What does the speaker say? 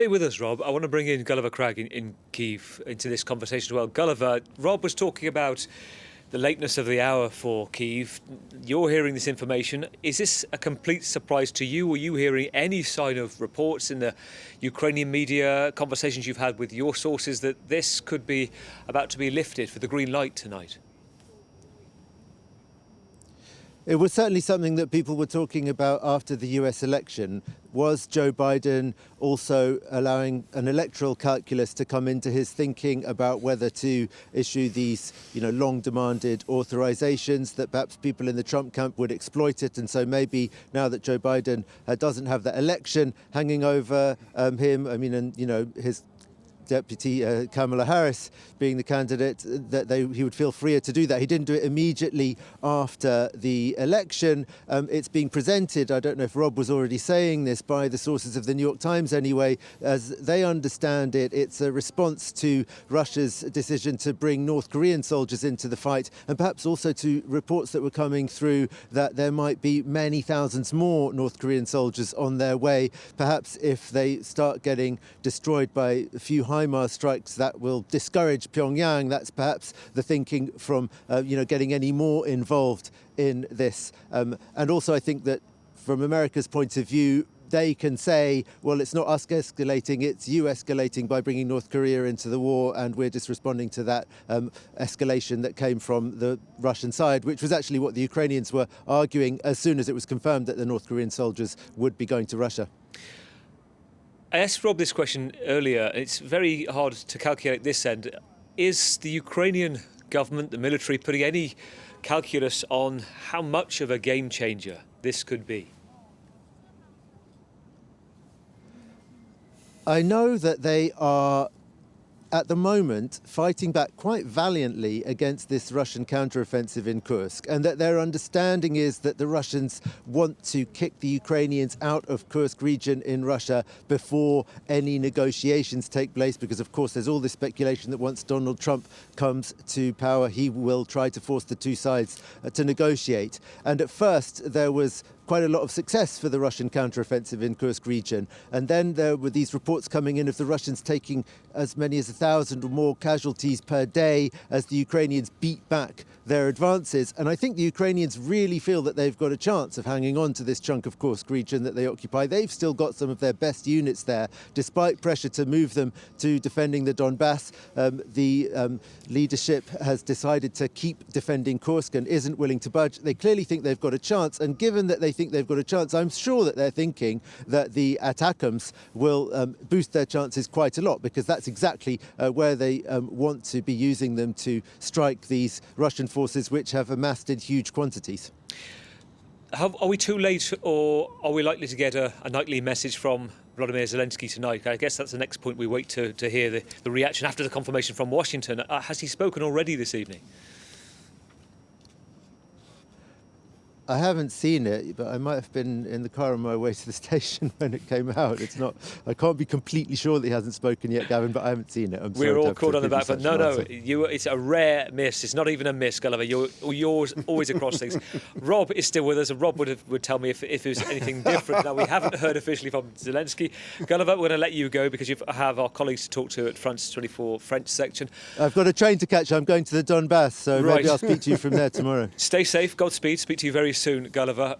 Stay with us, Rob. I want to bring in Gulliver Cragg in Kyiv into this conversation as well. Gulliver, Rob was talking about the lateness of the hour for Kyiv. You're hearing this information. Is this a complete surprise to you? Are you hearing any sign of reports in the Ukrainian media, conversations you've had with your sources, that this could be about to be lifted for the green light tonight? It was certainly something that people were talking about after the US election. Was Joe Biden also allowing an electoral calculus to come into his thinking about whether to issue these, long-demanded authorizations, that perhaps people in the Trump camp would exploit it? And so maybe now that Joe Biden doesn't have that election hanging over him, his Deputy Kamala Harris being the candidate, that he would feel freer to do that. He didn't do it immediately after the election. It's being presented, I don't know if Rob was already saying this, by the sources of the New York Times anyway, as they understand it, it's a response to Russia's decision to bring North Korean soldiers into the fight, and perhaps also to reports that were coming through that there might be many thousands more North Korean soldiers on their way. Perhaps if they start getting destroyed by a few HIMARS strikes, that will discourage Pyongyang. That's perhaps the thinking from getting any more involved in this. And also I think that from America's point of view, they can say, well, it's not us escalating, it's you escalating by bringing North Korea into the war, and we're just responding to that escalation that came from the Russian side, which was actually what the Ukrainians were arguing as soon as it was confirmed that the North Korean soldiers would be going to Russia. I asked Rob this question earlier. It's very hard to calculate this end. Is the Ukrainian government, the military, putting any calculus on how much of a game changer this could be? I know that they are, at the moment, fighting back quite valiantly against this Russian counteroffensive in Kursk, and that their understanding is that the Russians want to kick the Ukrainians out of Kursk region in Russia before any negotiations take place, because of course there's all this speculation that once Donald Trump comes to power, he will try to force the two sides to negotiate. And at first there was quite a lot of success for the Russian counteroffensive in Kursk region. And then there were these reports coming in of the Russians taking as many as 1,000 or more casualties per day as the Ukrainians beat back their advances. And I think the Ukrainians really feel that they've got a chance of hanging on to this chunk of Kursk region that they occupy. They've still got some of their best units there, despite pressure to move them to defending the Donbass. The leadership has decided to keep defending Kursk and isn't willing to budge. They clearly think they've got a chance, and given that they think they've got a chance, I'm sure that they're thinking that the ATACMS will boost their chances quite a lot, because that's exactly where they want to be using them to strike these Russian forces which have amassed in huge quantities. Are we too late, or are we likely to get a nightly message from Volodymyr Zelensky tonight? I guess that's the next point we wait to hear the reaction after the confirmation from Washington. Has he spoken already this evening? I haven't seen it, but I might have been in the car on my way to the station when it came out. I can't be completely sure that he hasn't spoken yet, Gavin, but I haven't seen it. We're all caught on the back, but no, it's a rare miss. It's not even a miss, Gulliver. You're always across things. Rob is still with us, and Rob would tell me if there's anything different. Now, we haven't heard officially from Zelensky. Gulliver, we're going to let you go because you have our colleagues to talk to at France 24 French section. I've got a train to catch. I'm going to the Donbass, so maybe I'll speak to you from there tomorrow. Stay safe. Godspeed. Speak to you very soon, Gulliver.